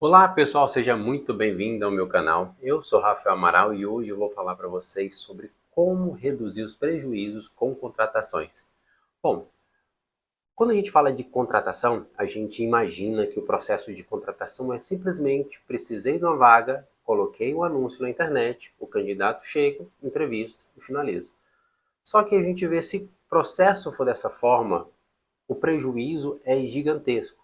Olá pessoal, seja muito bem-vindo ao meu canal. Eu sou Rafael Amaral e hoje eu vou falar para vocês sobre como reduzir os prejuízos com contratações. Bom, quando a gente fala de contratação, a gente imagina que o processo de contratação é simplesmente precisei de uma vaga, coloquei um anúncio na internet, o candidato chega, entrevisto e finalizo. Só que a gente vê se o processo for dessa forma, o prejuízo é gigantesco.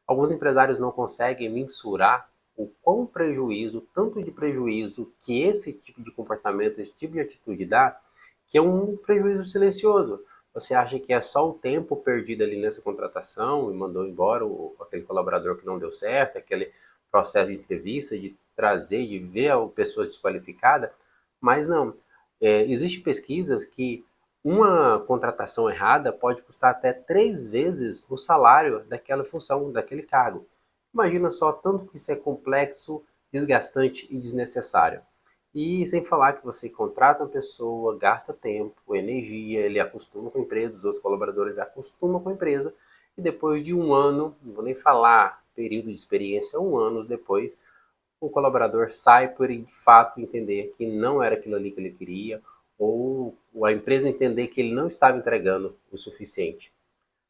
Alguns empresários não conseguem mensurar o quão prejuízo, tanto de prejuízo que esse tipo de comportamento, esse tipo de atitude dá, que é um prejuízo silencioso. Você acha que é só o tempo perdido ali nessa contratação e mandou embora aquele colaborador que não deu certo, aquele processo de entrevista, de trazer, de ver a pessoa desqualificada, mas não. Existem pesquisas que uma contratação errada pode custar até 3 vezes o salário daquela função, daquele cargo. Imagina só tanto que isso é complexo, desgastante e desnecessário. E sem falar que você contrata uma pessoa, gasta tempo, energia, ele acostuma com a empresa, os outros colaboradores acostumam com a empresa, e depois de um ano, não vou nem falar período de experiência, um ano depois, o colaborador sai por de fato entender que não era aquilo ali que ele queria, ou a empresa entender que ele não estava entregando o suficiente.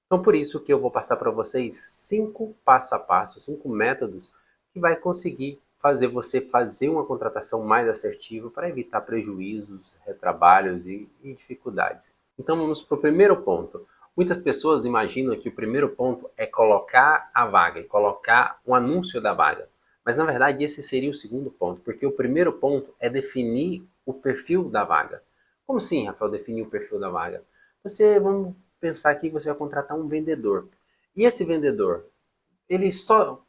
Então por isso que eu vou passar para vocês 5 passo a passo, 5 métodos que vai conseguir fazer você fazer uma contratação mais assertiva para evitar prejuízos, retrabalhos e dificuldades. Então vamos para o primeiro ponto. Muitas pessoas imaginam que o primeiro ponto é colocar a vaga, e colocar um anúncio da vaga. Mas na verdade esse seria o segundo ponto, porque o primeiro ponto é definir o perfil da vaga. Como assim, Rafael, definir o perfil da vaga? Vamos pensar aqui que você vai contratar um vendedor. E esse vendedor,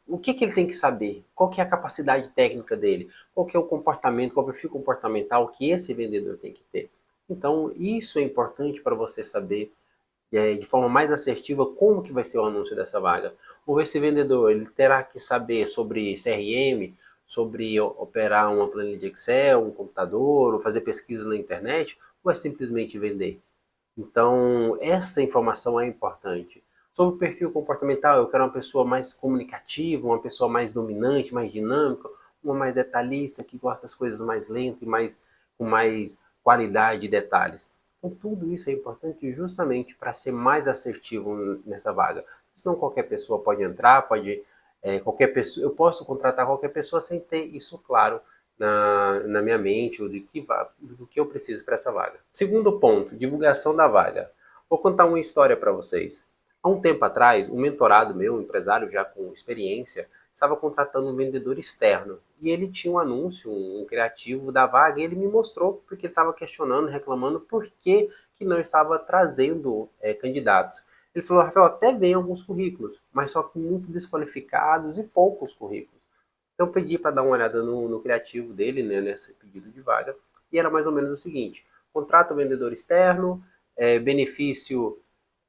o que ele tem que saber? Qual que é a capacidade técnica dele? Qual que é o comportamento, qual é o perfil comportamental que esse vendedor tem que ter? Então, isso é importante para você saber de forma mais assertiva como que vai ser o anúncio dessa vaga. Ou esse vendedor, ele terá que saber sobre CRM, sobre operar uma planilha de Excel, um computador, ou fazer pesquisas na internet, ou é simplesmente vender? Então, essa informação é importante. Sobre o perfil comportamental, eu quero uma pessoa mais comunicativa, uma pessoa mais dominante, mais dinâmica, uma mais detalhista, que gosta das coisas mais lentas e com mais qualidade de detalhes. Então, tudo isso é importante justamente para ser mais assertivo nessa vaga. Senão qualquer pessoa pode entrar, qualquer pessoa, eu posso contratar qualquer pessoa sem ter isso claro na minha mente ou do que eu preciso para essa vaga. Segundo ponto, divulgação da vaga. Vou contar uma história para vocês. Há um tempo atrás, um mentorado meu, um empresário já com experiência, estava contratando um vendedor externo. E ele tinha um anúncio, um criativo da vaga, e ele me mostrou porque ele estava questionando, reclamando por que não estava trazendo candidatos. Ele falou, Rafael, até vem alguns currículos, mas só que muito desqualificados e poucos currículos. Então eu pedi para dar uma olhada no criativo dele, né, nesse pedido de vaga, e era mais ou menos o seguinte: contrata vendedor externo, benefício,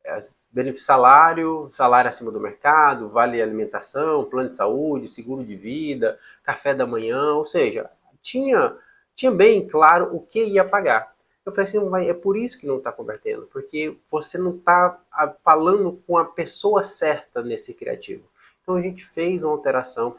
é, benefício salário acima do mercado, vale alimentação, plano de saúde, seguro de vida, café da manhã, ou seja, tinha, tinha bem claro o que ia pagar. Eu falei assim, é por isso que não está convertendo, porque você não está falando com a pessoa certa nesse criativo. Então a gente fiz uma alteração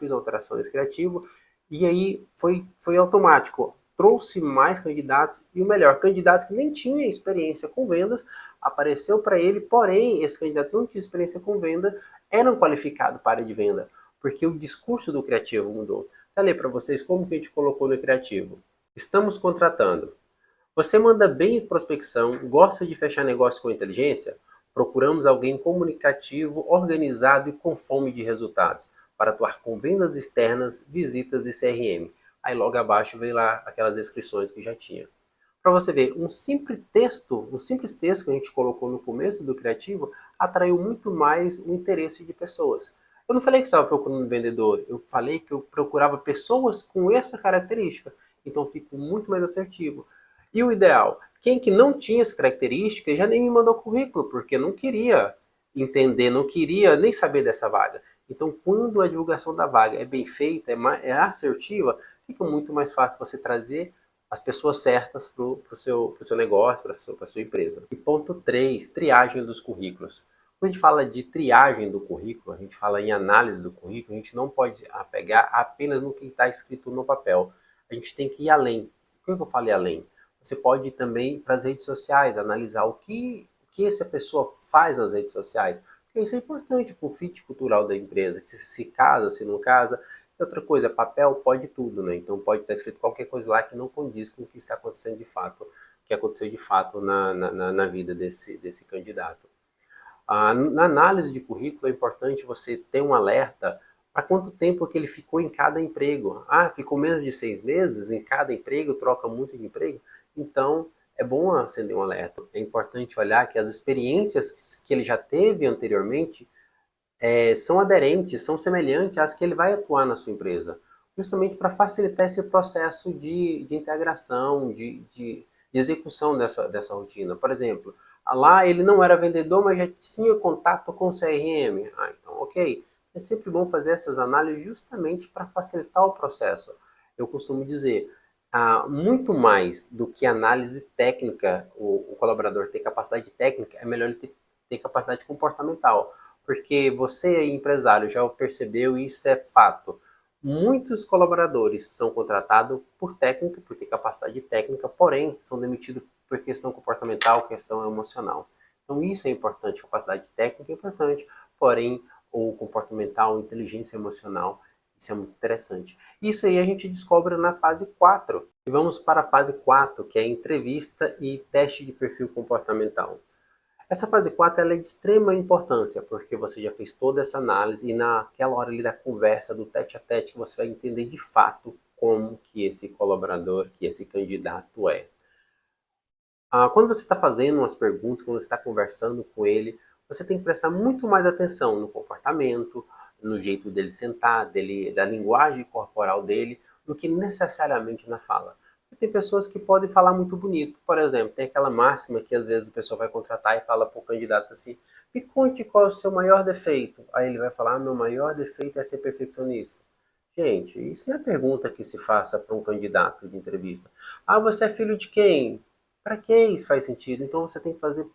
nesse criativo, e aí foi automático. Trouxe mais candidatos e o melhor, candidatos que nem tinham experiência com vendas, apareceu para ele, porém esse candidato não tinha experiência com venda, eram qualificados para a área de venda, porque o discurso do criativo mudou. Vou ler para vocês como que a gente colocou no criativo. Estamos contratando. Você manda bem em prospecção, gosta de fechar negócio com inteligência? Procuramos alguém comunicativo, organizado e com fome de resultados, para atuar com vendas externas, visitas e CRM. Aí logo abaixo veio lá aquelas descrições que já tinha. Para você ver, um simples texto que a gente colocou no começo do criativo atraiu muito mais o interesse de pessoas. Eu não falei que estava procurando um vendedor, eu falei que eu procurava pessoas com essa característica. Então fico muito mais assertivo. E o ideal, quem que não tinha essa característica já nem me mandou currículo, porque não queria entender, não queria nem saber dessa vaga. Então, quando a divulgação da vaga é bem feita, é assertiva, fica muito mais fácil você trazer as pessoas certas para o seu negócio, para a sua empresa. E ponto 3, triagem dos currículos. Quando a gente fala de triagem do currículo, a gente fala em análise do currículo, a gente não pode apegar apenas no que está escrito no papel. A gente tem que ir além. Por que eu falei além? Você pode ir também para as redes sociais, analisar o que essa pessoa faz nas redes sociais. Porque isso é importante para o fit cultural da empresa, se casa, se não casa. E outra coisa, papel pode tudo, né? Então pode estar escrito qualquer coisa lá que não condiz com o que está acontecendo de fato, o que aconteceu de fato na vida desse candidato. Na análise de currículo é importante você ter um alerta para quanto tempo que ele ficou em cada emprego. Ah, ficou menos de 6 meses em cada emprego, troca muito de emprego. Então, é bom acender um alerta. É importante olhar que as experiências que ele já teve anteriormente são aderentes, são semelhantes às que ele vai atuar na sua empresa. Justamente para facilitar esse processo de integração, de execução dessa rotina. Por exemplo, lá ele não era vendedor, mas já tinha contato com o CRM. Ah, então, ok. É sempre bom fazer essas análises justamente para facilitar o processo. Eu costumo dizer, muito mais do que análise técnica, o colaborador ter capacidade técnica, é melhor ele ter capacidade comportamental. Porque você, empresário, já percebeu e isso é fato. Muitos colaboradores são contratados por técnica, por ter capacidade técnica, porém são demitidos por questão comportamental, questão emocional. Então isso é importante, capacidade técnica é importante, porém o comportamental, inteligência emocional, isso é muito interessante. Isso aí a gente descobre na fase 4. E vamos para a fase 4, que é entrevista e teste de perfil comportamental. Essa fase 4 ela é de extrema importância, porque você já fez toda essa análise e naquela hora ali da conversa, do tete a tete, que você vai entender de fato como que esse colaborador, que esse candidato é. Quando você está fazendo umas perguntas, quando você está conversando com ele, você tem que prestar muito mais atenção no comportamento, no jeito dele sentar, da linguagem corporal dele, do que necessariamente na fala. Tem pessoas que podem falar muito bonito. Por exemplo, tem aquela máxima que às vezes a pessoa vai contratar e fala para o candidato assim: me conte qual é o seu maior defeito. Aí ele vai falar: meu maior defeito é ser perfeccionista. Gente, isso não é pergunta que se faça para um candidato de entrevista. Ah, você é filho de quem? Para que isso faz sentido? Então você tem que fazer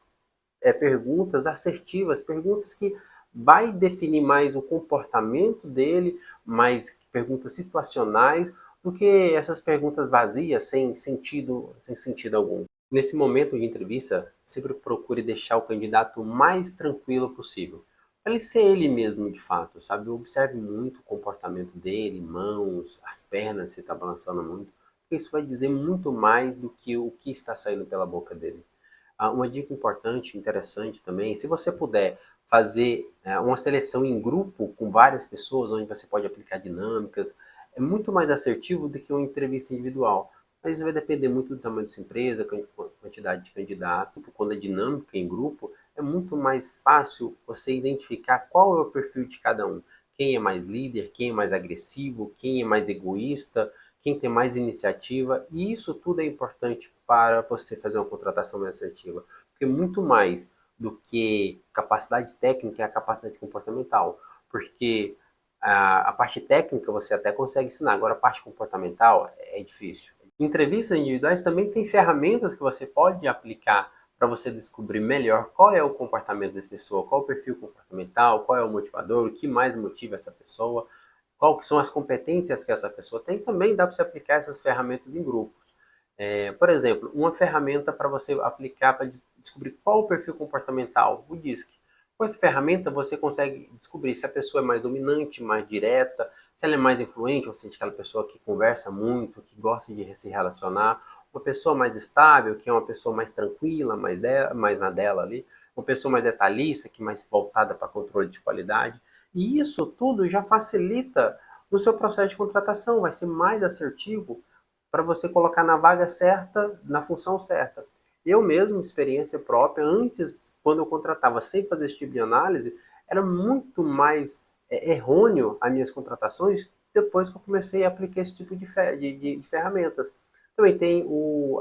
perguntas assertivas, perguntas que vai definir mais o comportamento dele, mais perguntas situacionais, do que essas perguntas vazias, sem sentido algum. Nesse momento de entrevista, sempre procure deixar o candidato o mais tranquilo possível. Para ele ser ele mesmo de fato, sabe? Observe muito o comportamento dele, mãos, as pernas, se está balançando muito, porque isso vai dizer muito mais do que o que está saindo pela boca dele. Uma dica importante, interessante também, se você puder fazer uma seleção em grupo com várias pessoas, onde você pode aplicar dinâmicas, é muito mais assertivo do que uma entrevista individual. Mas vai depender muito do tamanho da sua empresa, quantidade de candidatos. Quando é dinâmica em grupo, é muito mais fácil você identificar qual é o perfil de cada um. Quem é mais líder, quem é mais agressivo, quem é mais egoísta, quem tem mais iniciativa, e isso tudo é importante para você fazer uma contratação mais assertiva, porque muito mais do que capacidade técnica é a capacidade comportamental, porque a parte técnica você até consegue ensinar, agora a parte comportamental é difícil. Em entrevistas individuais também tem ferramentas que você pode aplicar para você descobrir melhor qual é o comportamento dessa pessoa, qual é o perfil comportamental, qual é o motivador, o que mais motiva essa pessoa, quais são as competências que essa pessoa tem. Também dá para você aplicar essas ferramentas em grupos. Por exemplo, uma ferramenta para você aplicar para descobrir qual o perfil comportamental, o DISC. Com essa ferramenta você consegue descobrir se a pessoa é mais dominante, mais direta, se ela é mais influente, ou seja, aquela pessoa que conversa muito, que gosta de se relacionar, uma pessoa mais estável, que é uma pessoa mais tranquila, mais na dela ali, uma pessoa mais detalhista, que é mais voltada para controle de qualidade. E isso tudo já facilita no seu processo de contratação, vai ser mais assertivo para você colocar na vaga certa, na função certa. Eu mesmo, experiência própria, antes, quando eu contratava sem fazer esse tipo de análise, era muito mais errôneo as minhas contratações depois que eu comecei a aplicar esse tipo de ferramentas. Também tem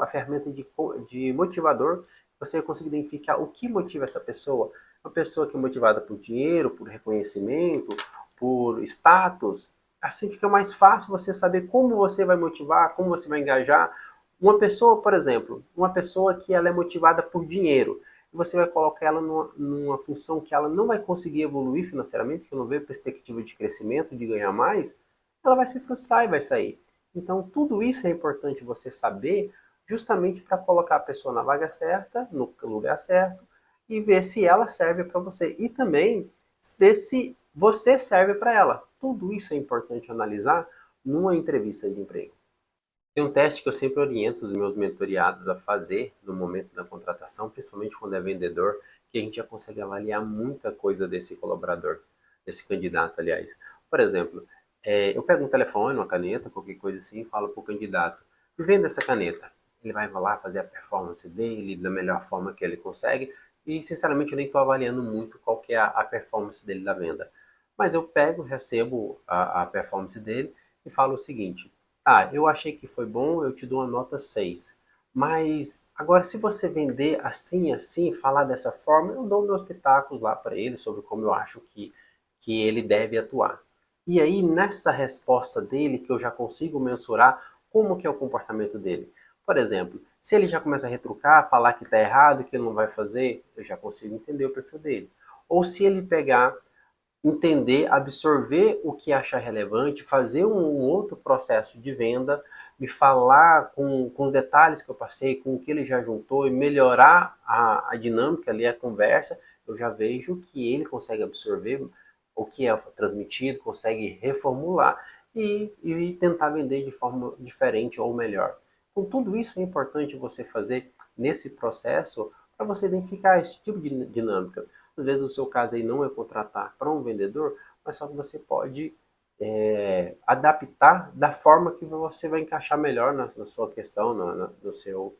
a ferramenta de motivador, você vai conseguir identificar o que motiva essa pessoa. Uma pessoa que é motivada por dinheiro, por reconhecimento, por status, assim fica mais fácil você saber como você vai motivar, como você vai engajar. Uma pessoa, por exemplo, uma pessoa que ela é motivada por dinheiro, e você vai colocar ela numa função que ela não vai conseguir evoluir financeiramente, que não vê perspectiva de crescimento, de ganhar mais, ela vai se frustrar e vai sair. Então, tudo isso é importante você saber, justamente para colocar a pessoa na vaga certa, no lugar certo, e ver se ela serve para você. E também ver se você serve para ela. Tudo isso é importante analisar numa entrevista de emprego. Tem um teste que eu sempre oriento os meus mentoriados a fazer no momento da contratação, principalmente quando é vendedor, que a gente já consegue avaliar muita coisa desse colaborador, desse candidato, aliás. Por exemplo, eu pego um telefone, uma caneta, qualquer coisa assim, e falo para o candidato, me venda essa caneta. Ele vai lá fazer a performance dele da melhor forma que ele consegue, e sinceramente eu nem estou avaliando muito qual que é a performance dele da venda. Mas eu pego, recebo a performance dele e falo o seguinte: ah, eu achei que foi bom, eu te dou uma nota 6. Mas agora, se você vender assim, assim, falar dessa forma, eu dou meus pitacos lá para ele sobre como eu acho que ele deve atuar. E aí, nessa resposta dele, que eu já consigo mensurar como que é o comportamento dele. Por exemplo, se ele já começa a retrucar, falar que está errado, que ele não vai fazer, eu já consigo entender o perfil dele. Ou se ele pegar, entender, absorver o que achar relevante, fazer um outro processo de venda, me falar com os detalhes que eu passei, com o que ele já juntou e melhorar a dinâmica ali, a conversa, eu já vejo que ele consegue absorver o que é transmitido, consegue reformular e tentar vender de forma diferente ou melhor. Então, tudo isso é importante você fazer nesse processo para você identificar esse tipo de dinâmica. Às vezes o seu caso aí não é contratar para um vendedor, mas só que você pode adaptar da forma que você vai encaixar melhor na sua questão, no seu,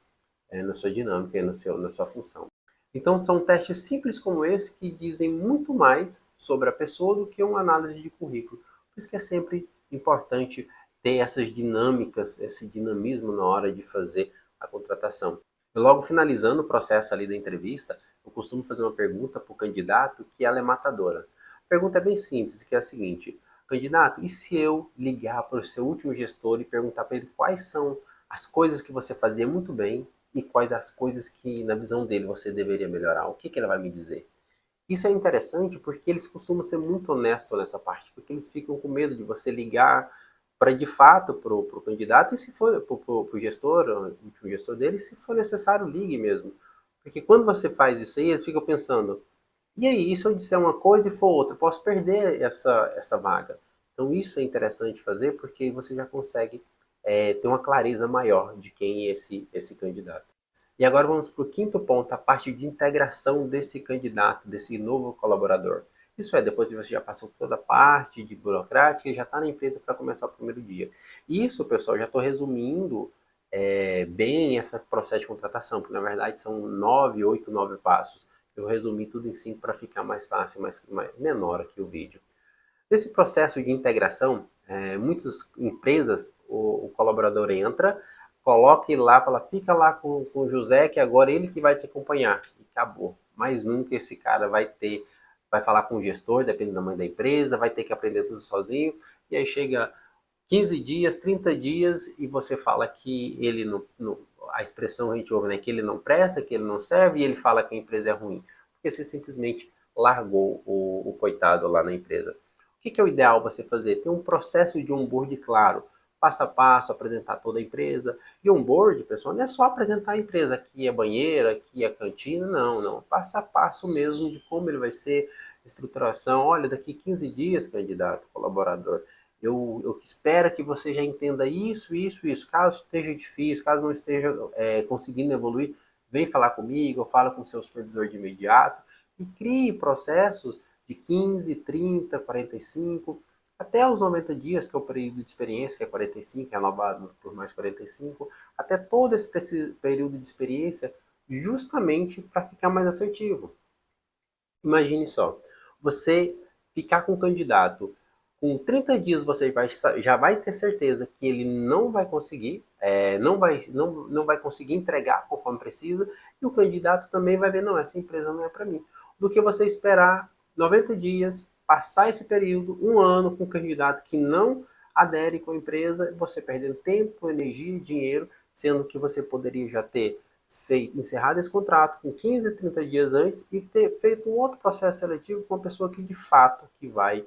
na sua dinâmica e na sua função. Então são testes simples como esse que dizem muito mais sobre a pessoa do que uma análise de currículo. Por isso que é sempre importante ter essas dinâmicas, esse dinamismo na hora de fazer a contratação. E logo finalizando o processo ali da entrevista, eu costumo fazer uma pergunta para o candidato que ela é matadora. A pergunta é bem simples, que é a seguinte: candidato, e se eu ligar para o seu último gestor e perguntar para ele quais são as coisas que você fazia muito bem e quais as coisas que, na visão dele, você deveria melhorar? O que ele vai me dizer? Isso é interessante porque eles costumam ser muito honestos nessa parte, porque eles ficam com medo de você ligar para de fato para o candidato e se for para o gestor, o último gestor dele, se for necessário, ligue mesmo. Porque quando você faz isso aí, eles ficam pensando, e aí, e se eu disser uma coisa e for outra, eu posso perder essa vaga. Então isso é interessante fazer porque você já consegue ter uma clareza maior de quem é esse candidato. E agora vamos para o quinto ponto, a parte de integração desse candidato, desse novo colaborador. Isso é, depois que você já passou toda a parte de burocrática e já está na empresa para começar o primeiro dia. Isso, pessoal, já estou resumindo bem esse processo de contratação, porque na verdade são 9, 8, 9 passos. Eu resumi tudo em 5 para ficar mais fácil, menor aqui o vídeo. Nesse processo de integração, muitas empresas, o colaborador entra, coloca ele lá, fala, fica lá com o José, que agora ele que vai te acompanhar. E acabou. Mais nunca esse cara vai falar com o gestor, dependendo da mãe da empresa, vai ter que aprender tudo sozinho. E aí chega 15 dias, 30 dias, e você fala que ele não a expressão a gente ouve, né, que ele não presta, que ele não serve, e ele fala que a empresa é ruim. Porque você simplesmente largou o coitado lá na empresa. O que é o ideal você fazer? Ter um processo de onboard claro, passo a passo, apresentar toda a empresa. E onboard, pessoal, não é só apresentar a empresa, aqui é banheira, aqui é cantina, não, não. Passo a passo mesmo de como ele vai ser, estruturação. Olha, daqui 15 dias, candidato, colaborador, eu espero que você já entenda isso, isso, isso. Caso esteja difícil, caso não esteja conseguindo evoluir, vem falar comigo, ou fala com o seu supervisor de imediato e crie processos de 15, 30, 45, até os 90 dias, que é o período de experiência, que é 45, renovado por mais 45, até todo esse período de experiência, justamente para ficar mais assertivo. Imagine só, você ficar com um candidato, com 30 dias você já vai ter certeza que ele não vai conseguir, não vai conseguir entregar conforme precisa, e o candidato também vai ver, não, essa empresa não é para mim. Do que você esperar 90 dias, passar esse período, um ano, com um candidato que não adere com a empresa, você perdendo tempo, energia e dinheiro, sendo que você poderia já ter encerrado esse contrato com 15, 30 dias antes e ter feito um outro processo seletivo com uma pessoa que de fato que vai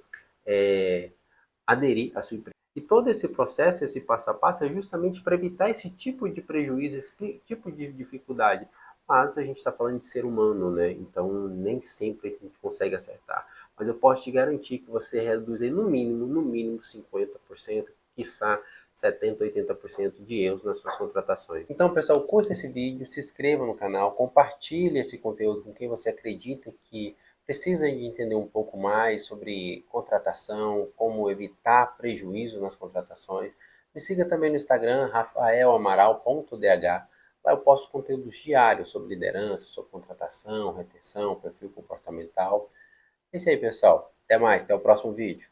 aderir à sua empresa. E todo esse processo, esse passo a passo, é justamente para evitar esse tipo de prejuízo, esse tipo de dificuldade. Mas a gente está falando de ser humano, né? Então nem sempre a gente consegue acertar. Mas eu posso te garantir que você reduz aí no mínimo 50%, quiçá 70, 80% de erros nas suas contratações. Então, pessoal, curta esse vídeo, se inscreva no canal, compartilhe esse conteúdo com quem você acredita que precisa de entender um pouco mais sobre contratação, como evitar prejuízo nas contratações. Me siga também no Instagram, rafaelamaral.dh. Lá eu posto conteúdos diários sobre liderança, sobre contratação, retenção, perfil comportamental. É isso aí, pessoal. Até mais, até o próximo vídeo.